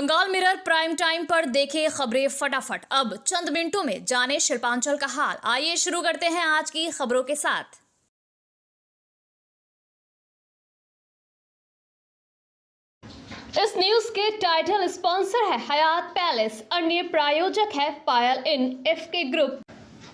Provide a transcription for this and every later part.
Bengal mirror prime time पर देखे खबरें फटाफट। अब चंद मिनटों में जाने शिल्पांचल का हाल। आइए शुरू करते हैं आज की खबरों के साथ। इस न्यूज के टाइटल स्पॉन्सर है हयात पैलेस, अन्य प्रायोजक है पायल इन एफके ग्रुप।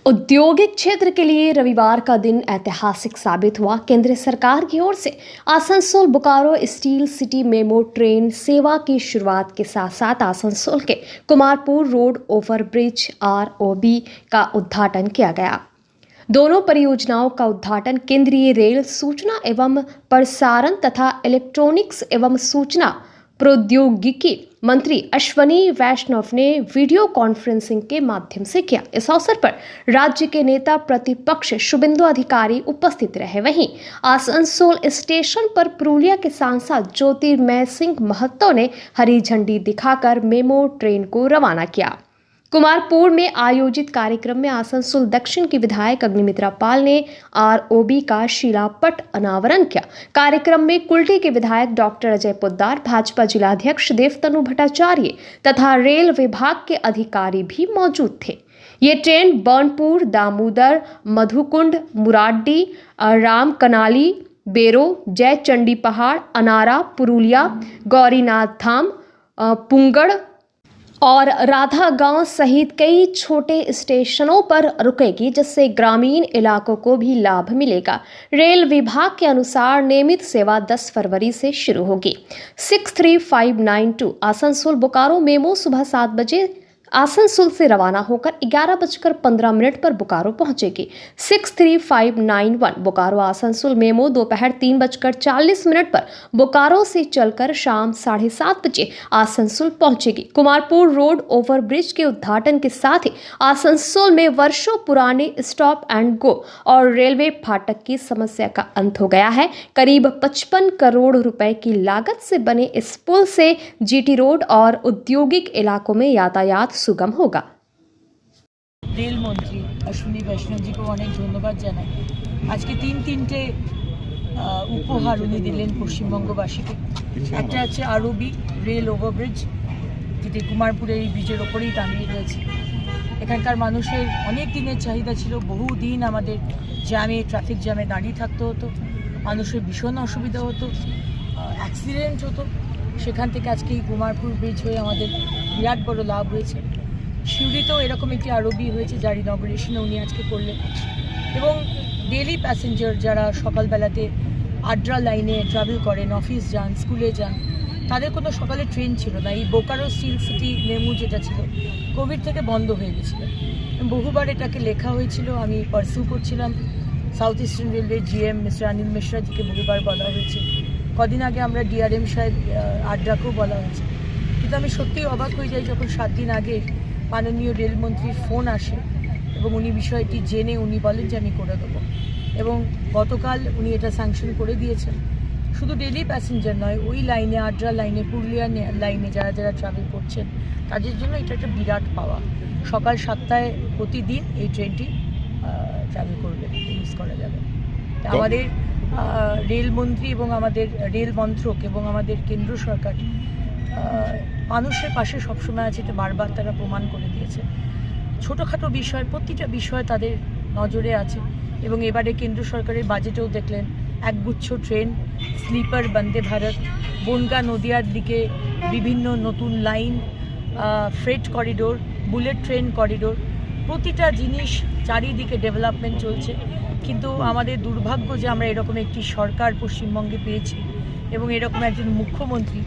औद्योगिक क्षेत्र के लिए रविवार का दिन ऐतिहासिक साबित हुआ। केंद्र सरकार की ओर से Asansol Bokaro steel city MEMU train सेवा की शुरुआत के साथ साथ आसनसोल के कुमारपुर रोड ओवरब्रिज ROB का उद्घाटन किया गया। दोनों परियोजनाओं का उद्घाटन केंद्रीय रेल, सूचना एवं प्रसारण तथा इलेक्ट्रॉनिक्स एवं सूचना प्रौद्योगिकी मंत्री अश्वनी वैष्णव ने वीडियो कॉन्फ्रेंसिंग के माध्यम से किया। इस अवसर पर राज्य के नेता प्रतिपक्ष शुभेंदु अधिकारी उपस्थित रहे। वहीं आसनसोल स्टेशन पर पुरुलिया के सांसद ज्योतिर्मय सिंह महतो ने हरी झंडी दिखाकर मेमो ट्रेन को रवाना किया। कुमारपुर में आयोजित कार्यक्रम में आसनसोल दक्षिण की विधायक अग्निमित्रा पाल ने ROB का शिलापट अनावरण किया। कार्यक्रम में कुल्टी के विधायक डॉक्टर अजय पोद्दार, भाजपा जिलाध्यक्ष देवतनु भट्टाचार्य तथा रेल विभाग के अधिकारी भी मौजूद थे। ये ट्रेन बर्नपुर, दामोदर, मधुकुंड, मुराडी, राम कनाली, बेरो, जयचंडी पहाड़, अनारा, पुरुलिया, गौरीनाथ धाम, पुंगड़ और राधा गांव सहित कई छोटे स्टेशनों पर रुकेगी, जिससे ग्रामीण इलाकों को भी लाभ मिलेगा। रेल विभाग के अनुसार नियमित सेवा 10 फरवरी से शुरू होगी। 63592 आसनसोल बोकारो मेमो सुबह 7 बजे आसनसोल से रवाना होकर 11:15 पर बोकारो पहुंचेगी। 63591 बोकारो आसनसोल मेमो दोपहर 3:40 पर बोकारो से चलकर शाम 7:30 बजे आसनसोल पहुंचेगी। कुमारपुर रोड ओवरब्रिज के उद्घाटन के साथ ही आसनसोल में वर्षों पुराने स्टॉप एंड गो और रेलवे फाटक की समस्या का अंत हो गया है। करीब 55 करोड़ रुपए की लागत से बने इस पुल से GT रोड और औद्योगिक इलाकों में यातायात সুগম হোগা। রেলমন্ত্রী অশ্বিনী বৈষ্ণবজিকে অনেক ধন্যবাদ জানাই। আজকে তিনটে উপহার উনি দিলেন পশ্চিমবঙ্গবাসীকে। একটা হচ্ছে ROB রেল ওভারব্রিজ, যেটি কুমারপুরের এই ব্রিজের ওপরেই দাঁড়িয়ে রয়েছে। এখানকার মানুষের অনেক দিনের চাহিদা ছিল। বহুদিন আমাদের ট্রাফিক জ্যামে দাঁড়িয়ে থাকতে হতো, মানুষের ভীষণ অসুবিধা হতো, অ্যাক্সিডেন্ট হতো। সেখান থেকে আজকে এই কুমারপুর ব্রিজ হয়ে আমাদের বিরাট বড় লাভ হয়েছে। সিউড়িতেও এরকম একটি ROB হয়েছে, যার ইনগ্রেশনও উনি আজকে করলেন। এবং ডেলি প্যাসেঞ্জার যারা সকালবেলাতে আড্রা লাইনে ট্রাভেল করেন, অফিস যান, স্কুলে যান, তাদের কোনো সকালে ট্রেন ছিল না। এই বোকারো স্টিল সিটি মেমু যেটা ছিল, কোভিড থেকে বন্ধ হয়ে গেছিল। বহুবার এটাকে লেখা হয়েছিল, আমি পারসিউ করছিলাম। South eastern railway GM mister Anil মিশ্রাজিকে বহুবার বলা হয়েছে। কদিন আগে আমরা DRM সাহেব আড্রাকেও বলা হয়েছে। কিন্তু আমি সত্যিই অবাক হয়ে যাই যখন 7 দিন আগে মাননীয় রেলমন্ত্রীর ফোন আসে এবং উনি বিষয়টি জেনে উনি বলেন যে আমি করে দেবো। এবং গতকাল উনি এটা স্যাংশন করে দিয়েছেন। শুধু ডেলি প্যাসেঞ্জার নয়, ওই লাইনে আড্রা লাইনে, পুরুলিয়া লাইনে যারা যারা ট্রাভেল করছেন তাদের জন্য এটা একটা বিরাট পাওয়া। সকাল 7টায় প্রতিদিন এই ট্রেনটি ট্রাভেল করবে, ইউজ করা যাবে। আমাদের রেলমন্ত্রী এবং আমাদের রেল মন্ত্রক এবং আমাদের কেন্দ্র সরকার মানুষের পাশে সবসময় আছে, এটা বারবার তারা প্রমাণ করে দিয়েছে। ছোটোখাটো বিষয়, প্রতিটা বিষয় তাদের নজরে আছে। এবং এবারে কেন্দ্র সরকারের বাজেটেও দেখলেন একগুচ্ছ ট্রেন, স্লিপার বন্দে ভারত, বনগা নদিয়ার দিকে বিভিন্ন নতুন line, freight corridor, bullet train corridor, প্রতিটা জিনিস চারিদিকে ডেভেলপমেন্ট চলছে। কিন্তু আমাদের দুর্ভাগ্য যে আমরা এরকম একটি সরকার পশ্চিমবঙ্গে পেয়েছি এবং এরকম একজন মুখ্যমন্ত্রী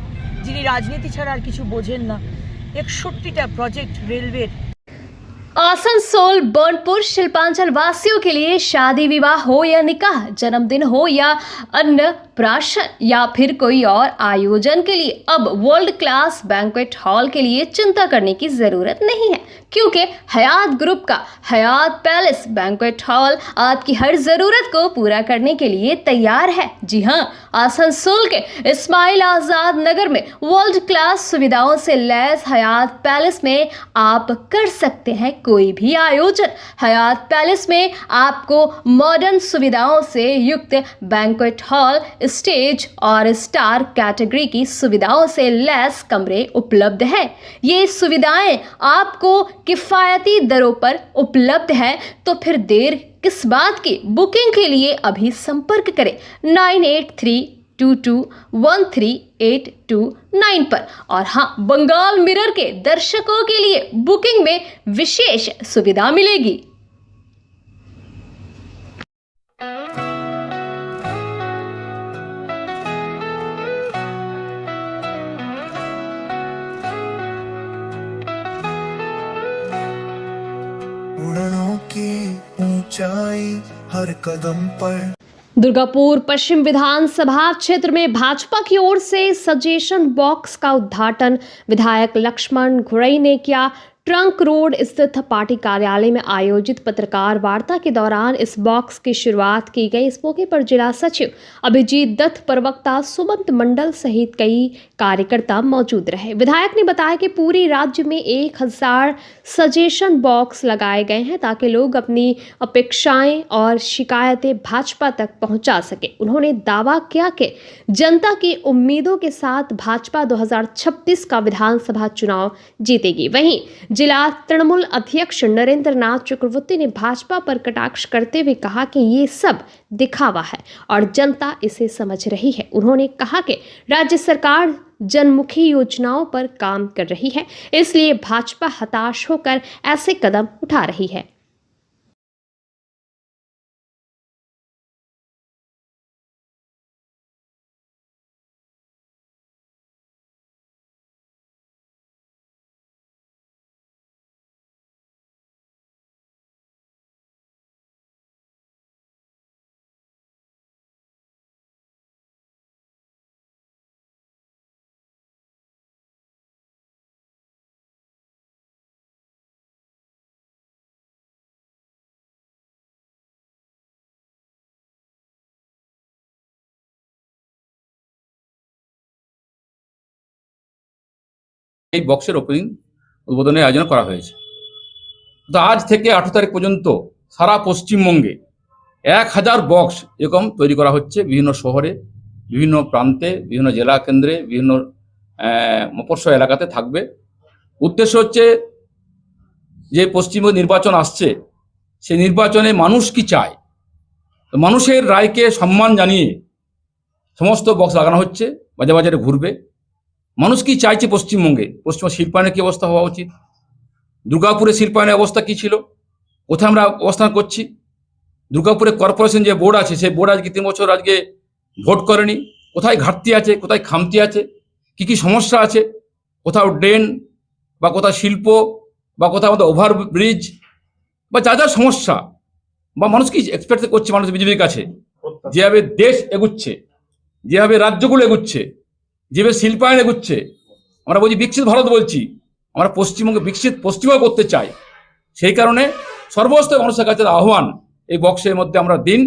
যিনি রাজনীতি ছাড়া আর কিছু বোঝেন না। 61টা প্রজেক্ট रेलवे। आसनसोल बर्नपुर शिल्पांचल वासियों के लिए शादी विवाह हो या निकाह, जन्मदिन हो या अन्नप्राशन या फिर कोई और आयोजन के लिए अब वर्ल्ड क्लास बैंक्वेट हॉल के लिए चिंता करने की जरूरत नहीं है, क्योंकि हयात ग्रुप का हयात पैलेस बैंक्वेट हॉल आपकी हर जरूरत को पूरा करने के लिए तैयार है। जी हाँ, आसनसोल के इस्माइल आजाद नगर में वर्ल्ड क्लास सुविधाओं से लैस हयात पैलेस में आप कर सकते हैं कोई भी आयोजन। हयात पैलेस में आपको मॉडर्न सुविधाओं से युक्त बैंक्वेट हॉल, स्टेज और स्टार कैटेगरी की सुविधाओं से लैस कमरे उपलब्ध है। ये सुविधाएं आपको किफायती दरों पर उपलब्ध है, तो फिर देर किस बात की। बुकिंग के लिए अभी संपर्क करें 9832213829 पर। और हाँ, बंगाल मिरर के दर्शकों के लिए बुकिंग में विशेष सुविधा मिलेगी। उड़नों की ऊंचाई हर कदम पर। दुर्गापुर पश्चिम विधानसभा क्षेत्र में भाजपा की ओर से सजेशन बॉक्स का उद्घाटन विधायक लक्ष्मण घुरई ने किया। ट्रंक रोड स्थित पार्टी कार्यालय में आयोजित पत्रकार वार्ता के दौरान इस बॉक्स की शुरुआत की गई। इस मौके पर जिला सचिव अभिजीत दत्त, प्रवक्ता सुमंत मंडल सहित कई कार्यकर्ता मौजूद रहे। विधायक ने बताया कि पूरे राज्य में 1000 सजेशन बॉक्स लगाए गए हैं ताकि लोग अपनी अपेक्षाएं और शिकायतें भाजपा तक पहुंचा सके। उन्होंने दावा किया कि जनता की उम्मीदों के साथ भाजपा 2026 का विधानसभा चुनाव जीतेगी। वहीं जिला तृणमूल अध्यक्ष नरेंद्र नाथ चक्रवर्ती ने भाजपा पर कटाक्ष करते हुए कहा कि ये सब दिखावा है और जनता इसे समझ रही है। उन्होंने कहा कि राज्य सरकार जनमुखी योजनाओं पर काम कर रही है, इसलिए भाजपा हताश होकर ऐसे कदम उठा रही है। এই বক্সের ওপেনিং উদ্বোধনের আয়োজন করা হয়েছে। তো আজ থেকে 18 তারিখ পর্যন্ত সারা পশ্চিমবঙ্গে 1000 বক্স এরকম তৈরি করা হচ্ছে। বিভিন্ন শহরে, বিভিন্ন প্রান্তে, বিভিন্ন জেলা কেন্দ্রে, বিভিন্ন মফস্বল এলাকাতে থাকবে। উদ্দেশ্য হচ্ছে যে পশ্চিমবঙ্গ নির্বাচন আসছে, সেই নির্বাচনে মানুষ কি চায়, তো মানুষের রায়কে সম্মান জানিয়ে সমস্ত বক্স লাগানো হচ্ছে। বাজারে বাজারে ঘুরবে। মানুষ কি চাইছে পশ্চিমবঙ্গে, পশ্চিমবঙ্গ শিল্পায়নের কী অবস্থা হওয়া উচিত, দুর্গাপুরে শিল্পায়নের অবস্থা কী ছিল, কোথায় আমরা অবস্থান করছি, দুর্গাপুরে কর্পোরেশন যে বোর্ড আছে সেই বোর্ড আজকে 3 বছর আজকে ভোট করেনি, কোথায় ঘাটতি আছে, কোথায় খামতি আছে, কী কী সমস্যা আছে, কোথাও ড্রেন বা কোথাও শিল্প বা কোথাও আমাদের ওভারব্রিজ বা যা যা সমস্যা বা মানুষ কি এক্সপেক্ট করছে মানুষ বিজেপির কাছে, যেভাবে দেশ এগুচ্ছে, যেভাবে রাজ্যগুলো এগুচ্ছে, যেভাবে শিল্পায়ন এগুচ্ছে, আমরা বলছি বিকশিত ভারত বলছি, আমরা পশ্চিমবঙ্গে বিকশিত পশ্চিমবঙ্গ করতে চাই। সেই কারণে সর্বস্তরের মানুষের কাছে আহ্বান এই বক্সের মধ্যে আমরা দিন,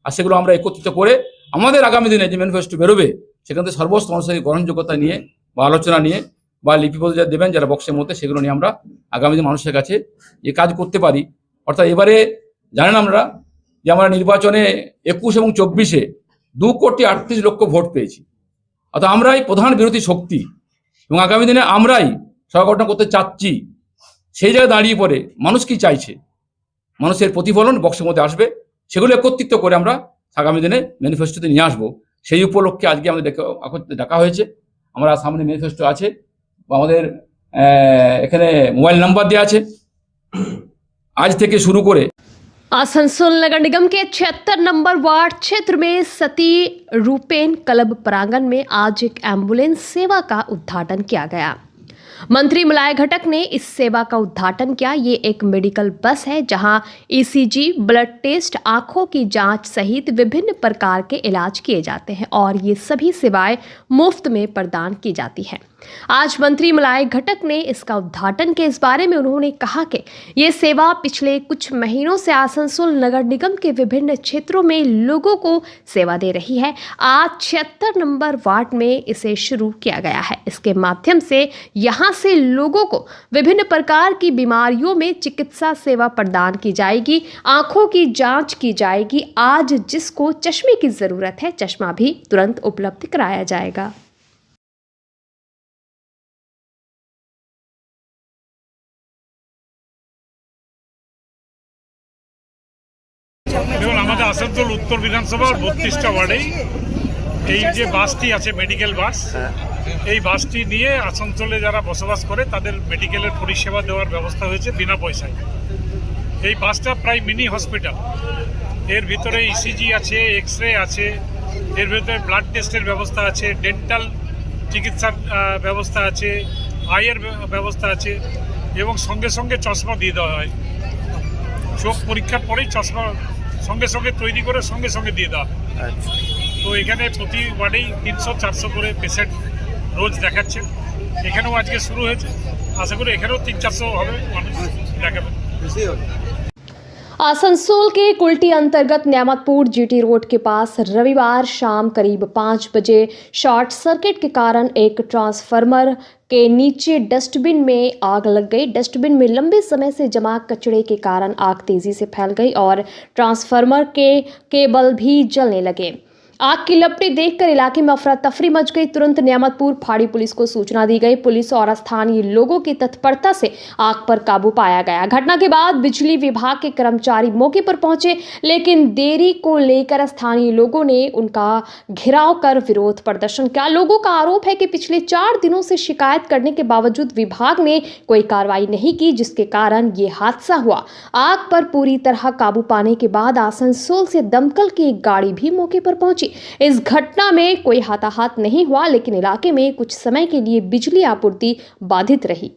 আর সেগুলো আমরা একত্রিত করে আমাদের আগামী দিনে যে ম্যানিফেস্টো বেরোবে সেখান থেকে সর্বস্ত মানুষের গ্রহণযোগ্যতা নিয়ে বা আলোচনা নিয়ে বা লিপিবদ্ধ যা দেবেন যারা বক্সের মধ্যে, সেগুলো নিয়ে আমরা আগামী দিন মানুষের কাছে যে কাজ করতে পারি। অর্থাৎ এবারে জানেন আমরা যে আমরা নির্বাচনে 21 এবং 24-এ 2,38,00,000 ভোট পেয়েছি। অর্থাৎ আমরাই প্রধান বিরোধী শক্তি এবং আগামী দিনে আমরাই সরকার গঠন করতে চাচ্ছি। সেই জায়গায় দাঁড়িয়ে পড়ে মানুষ কি চাইছে, মানুষের প্রতিফলন বক্সের মধ্যে আসবে, সেগুলো একত্রিত করে আমরা আগামী দিনে ম্যানিফেস্টোতে নিয়ে আসবো। সেই উপলক্ষে আজকে আমাদের ডাকা হয়েছে। আমরা সামনে ম্যানিফেস্টো আছে, আমাদের এখানে মোবাইল নাম্বার দেওয়া আছে। आज থেকে शुरू করে आसनसोल नगर निगम के 76 नंबर वार्ड क्षेत्र में सती रूपेन क्लब प्रांगण में आज एक एम्बुलेंस सेवा का उद्घाटन किया गया। मंत्री मलाय घटक ने इस सेवा का उद्घाटन किया। ये एक मेडिकल बस है जहां ECG, ब्लड टेस्ट, आंखों की जांच सहित विभिन्न प्रकार के इलाज किए जाते हैं और ये सभी सेवाएं मुफ्त में प्रदान की जाती हैं। आज मंत्री मलाय घटक ने इसका उद्घाटन किया। इस बारे में उन्होंने कहा कि ये सेवा पिछले कुछ महीनों से आसनसोल नगर निगम के विभिन्न क्षेत्रों में लोगों को सेवा दे रही है। आज 76 नंबर वार्ड में इसे शुरू किया गया है। इसके माध्यम से यहां से लोगों को विभिन्न प्रकार की बीमारियों में चिकित्सा सेवा प्रदान की जाएगी। आंखों की जांच की जाएगी। आज जिसको चश्मे की जरूरत है, चश्मा भी तुरंत उपलब्ध कराया जाएगा। দেখুন, আমাদের আসানসোল উত্তর বিধানসভার 32টা ওয়ার্ডেই এই যে বাসটি আছে মেডিকেল বাস, এই বাসটি নিয়ে আসানসোলে যারা বসবাস করে তাদের মেডিকেলের পরিষেবা দেওয়ার ব্যবস্থা হয়েছে বিনা পয়সায়। এই বাসটা প্রায় মিনি হসপিটাল। এর ভিতরে ইসিজি আছে, এক্স-রে আছে, এর ভিতরে ব্লাড টেস্টের ব্যবস্থা আছে, ডেন্টাল চিকিৎসার ব্যবস্থা আছে, আয়ের ব্যবস্থা আছে এবং সঙ্গে সঙ্গে চশমা দিয়ে দেওয়া হয়। চোখ পরীক্ষার পরেই চশমা সঙ্গে সঙ্গে তৈরি করে সঙ্গে সঙ্গে দিয়ে দেওয়া হয়। তো এখানে প্রতি ওয়ার্ডেই 300-400 করে পেশেন্ট রোজ দেখাচ্ছেন। এখানেও আজকে শুরু হয়েছে, আশা করি এখানেও 300-400 হবে মানুষ দেখাবেন। आसनसोल के कुल्टी अंतर्गत न्यामतपुर जीटी रोड के पास रविवार शाम करीब 5 बजे शॉर्ट सर्किट के कारण एक ट्रांसफार्मर के नीचे डस्टबिन में आग लग गई। डस्टबिन में लंबे समय से जमा कचरे के कारण आग तेजी से फैल गई और ट्रांसफार्मर के केबल भी जलने लगे। आग की लपटें देखकर इलाके में अफरा तफरी मच गई। तुरंत न्यामतपुर फाड़ी पुलिस को सूचना दी गई। पुलिस और स्थानीय लोगों की तत्परता से आग पर काबू पाया गया। घटना के बाद बिजली विभाग के कर्मचारी मौके पर पहुंचे, लेकिन देरी को लेकर स्थानीय लोगों ने उनका घेराव कर विरोध प्रदर्शन किया। लोगों का आरोप है कि पिछले 4 दिनों से शिकायत करने के बावजूद विभाग ने कोई कार्रवाई नहीं की, जिसके कारण ये हादसा हुआ। आग पर पूरी तरह काबू पाने के बाद आसनसोल से दमकल की एक गाड़ी भी मौके पर पहुंची। इस घटना में कोई हताहत नहीं हुआ, लेकिन इलाके में कुछ समय के लिए बिजली आपूर्ति बाधित रही।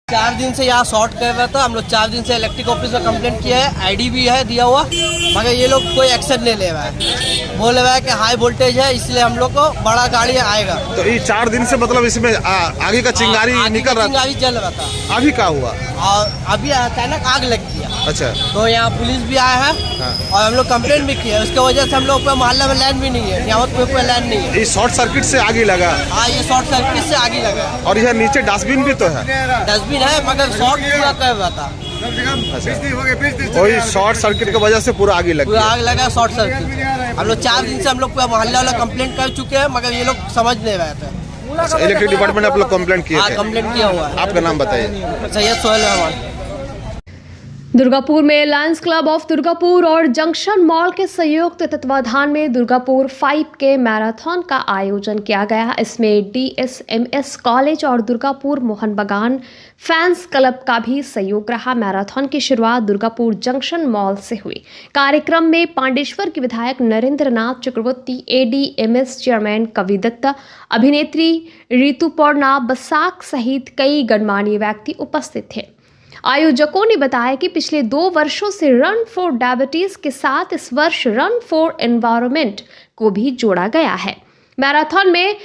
चार दिन से यहाँ शॉर्ट कर रहा था। हम लोग 4 दिन से इलेक्ट्रिक ऑफिस में कंप्लेंट किया है, आईडी भी है दिया हुआ, मगर ये लोग कोई एक्शन नहीं ले रहा है। बोल रहा है कि हाई वोल्टेज है, इसलिए हम लोग को बड़ा गाड़ी आएगा। तो ये 4 दिन से मतलब इसमें आगे का चिंगारी निकल रहा था, चिंगारी जल रहा था। अभी क्या हुआ? और अभी अचानक आग लग गया। अच्छा, तो यहाँ पुलिस भी आया है। हाँ। और हम लोग कंप्लेंट भी किया, उसके वजह से हम लोग पे मोहल्ले में लाइन भी नहीं है, यहाँ पे लाइन नहीं है। ये शॉर्ट सर्किट से आगे लगा। हाँ, ये शॉर्ट सर्किट से आगे लगा। और यहाँ नीचे डस्टबिन भी तो है। डस्टबिन है, मगर शॉर्ट पूरा कर रहा था। अच्छा, वही शॉर्ट सर्किट की वजह से पूरा आगे लग पूरा गया। आग लगा शॉर्ट सर्किट। हम लोग 4 दिन से हम लोग पूरा मोहल्ले वाला कंप्लेंट कर चुके हैं, मगर ये लोग समझ नहीं रहे थे। अच्छा, इलेक्ट्रिक डिपार्टमेंट आप लोग कंप्लेंट किए हाँ, थे? कंप्लेंट किया हुआ है। आपका नाम बताइए। सैयद सोहेल रहमान। दुर्गापुर में लायंस क्लब ऑफ दुर्गापुर और जंक्शन मॉल के संयुक्त तत्वाधान में दुर्गापुर 5K मैराथन का आयोजन किया गया। इसमें DSMS कॉलेज और दुर्गापुर मोहन बागान फैंस क्लब का भी सहयोग रहा। मैराथन की शुरुआत दुर्गापुर जंक्शन मॉल से हुई। कार्यक्रम में पांडेश्वर के विधायक नरेंद्र नाथ चक्रवर्ती, ADMS चेयरमैन कवि दत्ता, अभिनेत्री ऋतुपर्णा बसाक सहित कई गणमान्य व्यक्ति उपस्थित थे। आयोजकों ने बताया कि पिछले 2 वर्षों से रन फॉर डायबिटीज के साथ इस वर्ष रन फॉर एनवायरनमेंट को भी जोड़ा गया है। मैराथन में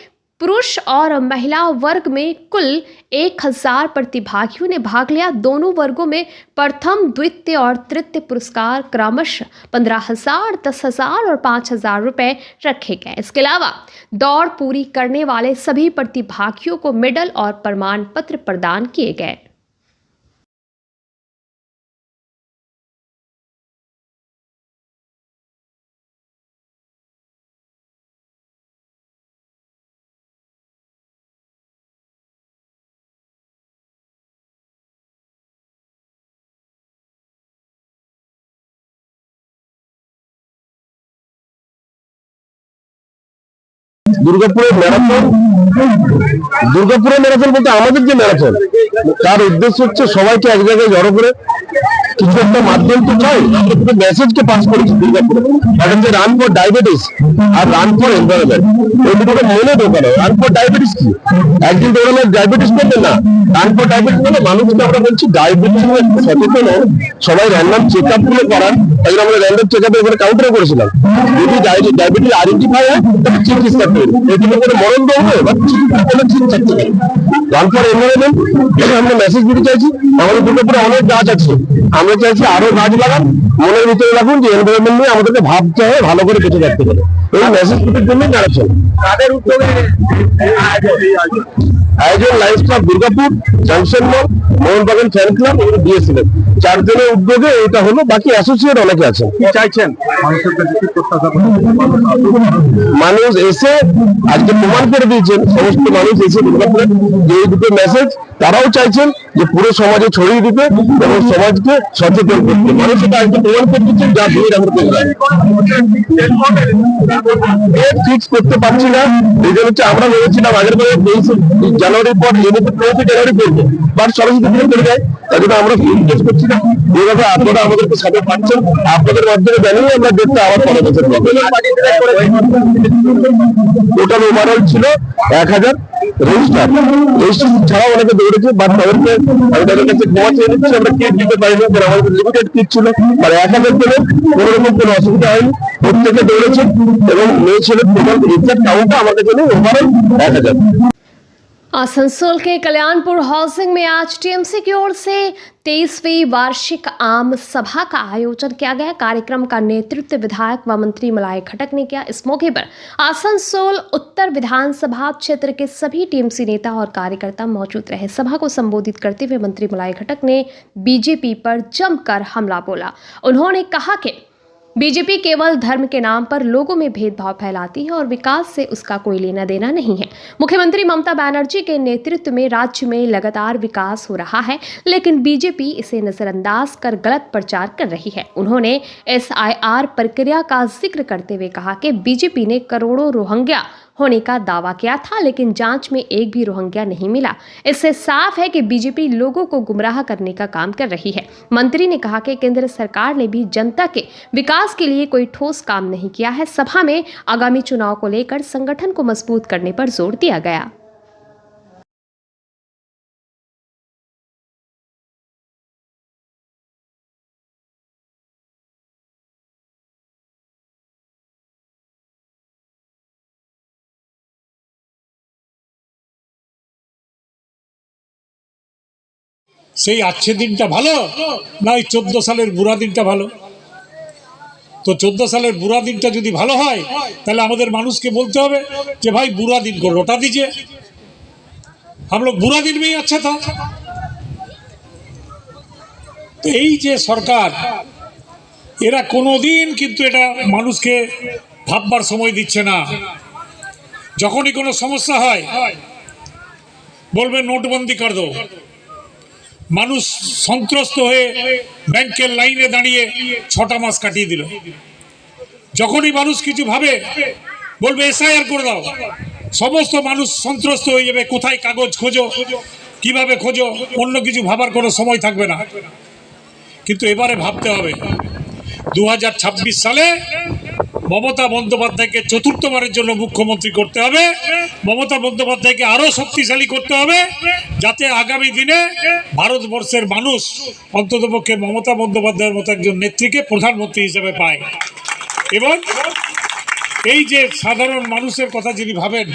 पुरुष और महिला वर्ग में कुल 1000 प्रतिभागियों ने भाग लिया। दोनों वर्गों में प्रथम, द्वितीय और तृतीय पुरस्कार क्रमशः 15,000, 10,000 और 5,000 रुपए रखे गए। इसके अलावा दौड़ पूरी करने वाले सभी प्रतिभागियों को मेडल और प्रमाण पत्र प्रदान किए गए। দুর্গাপুরের ম্যারাথন বলতে আমাদের যে ম্যারাথন, তার উদ্দেশ্য হচ্ছে সবাইকে এক জায়গায় জড়ো করে কিছু একটা মাধ্যম তো চাই, আমরা মেসেজকে পাস করেছি দুর্গাপুরে। একটা হচ্ছে রান ফর ডায়াবেটিস আর রান ফর এনভায়রনমেন্ট, এই দুটোকে মনে ঢোকানো। রান ফর ডায়াবেটিস কি? একদিন দৌড়ালে ডায়াবেটিস করবে না। রান ফর ডায়াবেটিস মানে মানুষকে আমরা বলছি ডায়াবেটিস সচেতন সবাই র্যান্ডম চেক আপ গুলো করান। তাই জন্য আমরা র্যান্ডম চেক আপে এখানে কাউন্টারে করেছিলাম, যদি ডায়াবেটিস আইডেন্টিফাই হয় তাহলে চিকিৎসা করবে, এগুলো করে মরণ দেবে বা চিকিৎসা করলে চিকিৎসা করবে। রান ফর এনভায়রনমেন্ট আমরা মেসেজ দিতে চাইছি, আমাদের দুর্গাপুরে অনেক গাছ আছে, আমরা চাইছি আরো গাছ লাগান, মনের ভিতরে রাখুন যে এনভায়রনমেন্ট নিয়ে আমাদেরকে ভাবতে হবে, ভালো করে বেঁচে থাকতে হবে। এই মেসেজ দিতে জন্য দাঁড়াচ্ছেন তাদের উদ্যোগে আয়োজন লাইন্স ক্লাব দুর্গাপুর, জাংশন মল, মোহনবাগান ফ্যান ক্লাব এবং ডিএসএফ, 4 জনের উদ্যোগে এটা হলো। বাকি অ্যাসোসিয়েট অনেকে আছেন। কি চাইছেন মানুষের কাছে, কি প্রত্যাশা মানুষ এসে আজকে প্রমাণ করে দিয়েছেন, সমস্ত মানুষ এসে দুর্গাপুরে যে এই দুটো মেসেজ তারাও চাইছেন যে পুরো সমাজে ছড়িয়ে দিতে এবং সমাজকে সচেতন করতে। মানুষ এটা আজকে প্রমাণ করে দিচ্ছেন, যা ভিড় আমরা ফিক্স করতে পারছি না। এই জন্য হচ্ছে আমরা ভেবেছিলাম আগের বারে 23 জানুয়ারির পর 23 জানুয়ারি করবো, বাট সরস্বতী পুজো করে যায়, তাই জন্য আমরা ফিক্স করছি না। এইভাবে আপনারা আমাদেরকে সাথে পাচ্ছেন, আপনাদের মাধ্যমে জানিয়ে আমরা দেখতে আবার পরের বছর টোটাল ওভারঅল ছিল 1000 রেজিস্টার ছাড়াও অনেকে দৌড়েছে, বাট তাদেরকে আমি তাদের কাছে ক্ষমা চেয়ে নিচ্ছি, আমরা কিট দিতে পারিনি, আমাদের লিমিটেড কিট ছিল। মানে 1000 পেলে কোনো রকম কোনো অসুবিধা হয়নি, প্রত্যেকে দৌড়েছে এবং মেয়ে ছেলে টোটাল এক্সাক্ট কাউন্টটা আমাদের জন্য ওভারঅল 1000। आसनसोल के कल्याणपुर हाउसिंग में आज टीएमसी की ओर से 23वीं वार्षिक आम सभा का आयोजन किया गया। कार्यक्रम का नेतृत्व विधायक व मंत्री मलाय खट्टक ने किया। इस मौके पर आसनसोल उत्तर विधानसभा क्षेत्र के सभी टीएमसी नेता और कार्यकर्ता मौजूद रहे। सभा को संबोधित करते हुए मंत्री मलाय खट्टक ने बीजेपी पर जमकर हमला बोला। उन्होंने कहा कि बीजेपी केवल धर्म के नाम पर लोगों में भेदभाव फैलाती है और विकास से उसका कोई लेना देना नहीं है। मुख्यमंत्री ममता बनर्जी के नेतृत्व में राज्य में लगातार विकास हो रहा है, लेकिन बीजेपी इसे नजरअंदाज कर गलत प्रचार कर रही है। उन्होंने SIR प्रक्रिया का जिक्र करते हुए कहा कि बीजेपी ने करोड़ों रोहिंग्या होने का दावा किया था, लेकिन जांच में एक भी रोहिंग्या नहीं मिला। इससे साफ है कि बीजेपी लोगों को गुमराह करने का काम कर रही है। मंत्री ने कहा कि केंद्र सरकार ने भी जनता के विकास के लिए कोई ठोस काम नहीं किया है। सभा में आगामी चुनाव को लेकर संगठन को मजबूत करने पर जोर दिया गया। সেই আছে দিনটা ভালো না ওই 14 সালের বুড়া দিনটা ভালো? তো 14 সালের বুড়া দিনটা যদি ভালো হয় তাহলে আমাদের মানুষকে বলতে হবে যে ভাই बुरा दिन को लौटा दीजिए, हम लोग बुरा दिन में ही अच्छा था। তো এই যে সরকার, এরা কোনোদিন কিন্তু এটা মানুষকে ভাববার সময় দিচ্ছে না। যখনই কোনো সমস্যা হয় বলবে নোটবন্দি কর দো, মানুষ সন্ত্রস্ত হয়ে ব্যাংকের লাইনে দাঁড়িয়ে 6টা মাস কাটিয়ে দিল। যখনই মানুষ কিছু ভাবে বলবে SIR করে দাও, সমস্ত মানুষ সন্ত্রস্ত হয়ে যাবে, কোথায় কাগজ খোঁজো, কিভাবে খোঁজো, অন্য কিছু ভাবার কোনো সময় থাকবে না। কিন্তু এবারে ভাবতে হবে 2026 সালে মমতা বন্দ্যোপাধ্যায়কে চতুর্থবারের জন্য মুখ্যমন্ত্রী করতে হবে। মমতা বন্দ্যোপাধ্যায়কে আরো শক্তিশালী করতে হবে, যাতে আগামী দিনে ভারতবর্ষের মানুষ অন্ততপক্ষে মমতা বন্দ্যোপাধ্যায়ের মতো একজন নেত্রীকে প্রধানমন্ত্রী হিসেবে পায়। এবং এই যে সাধারণ মানুষের কথা যিনি ভাবেন,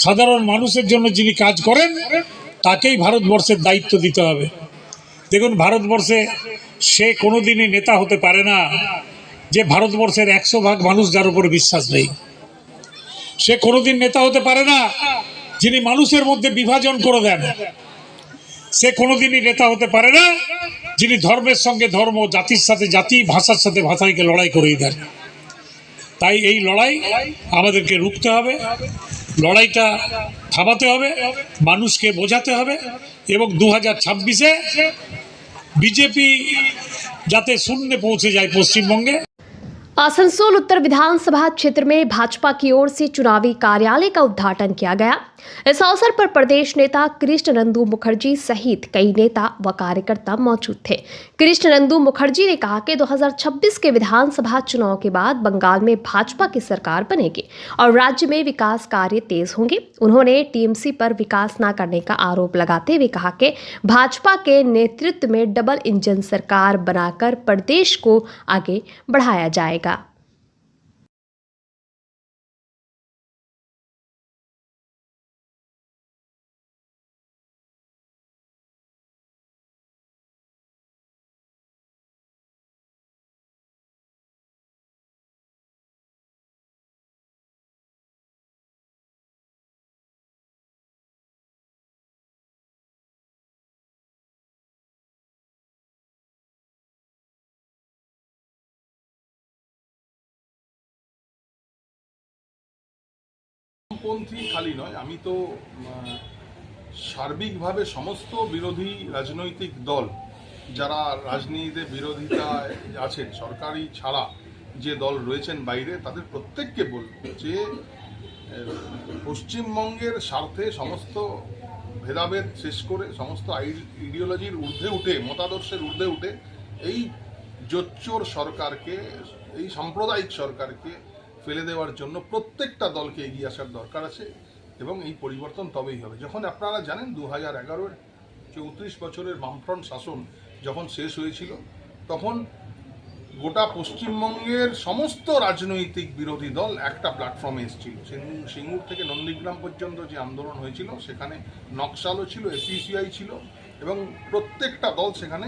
সাধারণ মানুষের জন্য যিনি কাজ করেন, তাকেই ভারতবর্ষের দায়িত্ব দিতে হবে। দেখুন, ভারতবর্ষে সে কোনোদিনই নেতা হতে পারে না যে ভারতবর্ষের 100% মানুষ যার উপর বিশ্বাস নেই। সে কোনোদিন নেতা হতে পারে না যিনি মানুষের মধ্যে বিভাজন করে দেন। সে কোনোদিনই নেতা হতে পারে না যিনি ধর্মের সঙ্গে ধর্ম, জাতির সাথে জাতি, ভাষার সাথে ভাষাকে লড়াই করেই দেন। তাই এই লড়াই আমাদেরকে রুখতে হবে, লড়াইটা থামাতে হবে, মানুষকে বোঝাতে হবে এবং 2026-এ বিজেপি যাতে শূন্যে পৌঁছে যায় পশ্চিমবঙ্গে। आसनसोल उत्तर विधानसभा क्षेत्र में भाजपा की ओर से चुनावी कार्यालय का उद्घाटन किया गया। इस अवसर पर प्रदेश नेता कृष्णनंदू मुखर्जी सहित कई नेता व कार्यकर्ता मौजूद थे। कृष्णनंदू मुखर्जी ने कहा कि 2026 के विधानसभा चुनाव के बाद बंगाल में भाजपा की सरकार बनेगी और राज्य में विकास कार्य तेज होंगे। उन्होंने टीएमसी पर विकास न करने का आरोप लगाते हुए कहा कि भाजपा के नेतृत्व में डबल इंजन सरकार बनाकर प्रदेश को आगे बढ़ाया जाएगा। পন্থী খালি নয়, আমি তো সার্বিকভাবে সমস্ত বিরোধী রাজনৈতিক দল যারা রাজনীতিতে বিরোধিতায় আছেন, সরকারি ছাড়া যে দল রয়েছেন বাইরে, তাদের প্রত্যেককে বলব যে পশ্চিমবঙ্গের স্বার্থে সমস্ত ভেদাভেদ শেষ করে সমস্ত আইডিওলজির ঊর্ধ্বে উঠে, মতাদর্শের ঊর্ধ্বে উঠে এই জোচ্চোর সরকারকে, এই সাম্প্রদায়িক সরকারকে ফেলে দেওয়ার জন্য প্রত্যেকটা দলকে এগিয়ে আসার দরকার আছে এবং এই পরিবর্তন তবেই হবে। যখন আপনারা জানেন 2011-এর 34 বছরের বামফ্রন্ট শাসন যখন শেষ হয়েছিল, তখন গোটা পশ্চিমবঙ্গের সমস্ত রাজনৈতিক বিরোধী দল একটা প্ল্যাটফর্মে এসেছিল। সিঙ্গুর থেকে নন্দীগ্রাম পর্যন্ত যে আন্দোলন হয়েছিল সেখানে নকশালও ছিল, এসইসিআই ছিল এবং প্রত্যেকটা দল সেখানে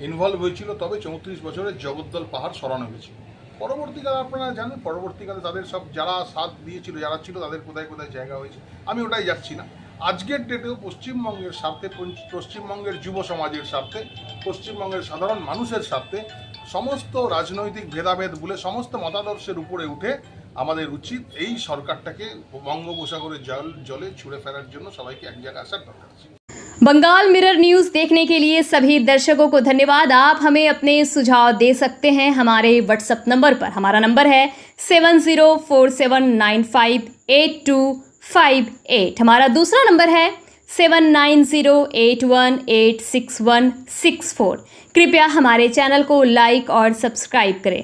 ইনভলভ হয়েছিল। তবে 34 বছরের জগদ্দল পাহাড় সরানো হয়েছিল। পরবর্তীকালে আপনারা জানেন, পরবর্তীকালে তাদের সব যারা সাথ দিয়েছিল, যারা ছিল, তাদের কোথায় কোথায় জায়গা হয়েছে, আমি ওটাই যাচ্ছি না। আজকের ডেটেও পশ্চিমবঙ্গের স্বার্থে, পশ্চিমবঙ্গের যুব সমাজের স্বার্থে, পশ্চিমবঙ্গের সাধারণ মানুষের স্বার্থে সমস্ত রাজনৈতিক ভেদাভেদ ভুলে সমস্ত মতাদর্শের উপরে উঠে আমাদের উচিত এই সরকারটাকে বঙ্গোপসাগরের জলে ছুঁড়ে ফেলার জন্য সবাইকে এক জায়গায় আসার দরকার আছে। बंगाल मिरर न्यूज़ देखने के लिए सभी दर्शकों को धन्यवाद। आप हमें अपने सुझाव दे सकते हैं हमारे व्हाट्सएप नंबर पर। हमारा नंबर है 7047958258। हमारा दूसरा नंबर है 7908186164। कृपया हमारे चैनल को लाइक और सब्सक्राइब करें।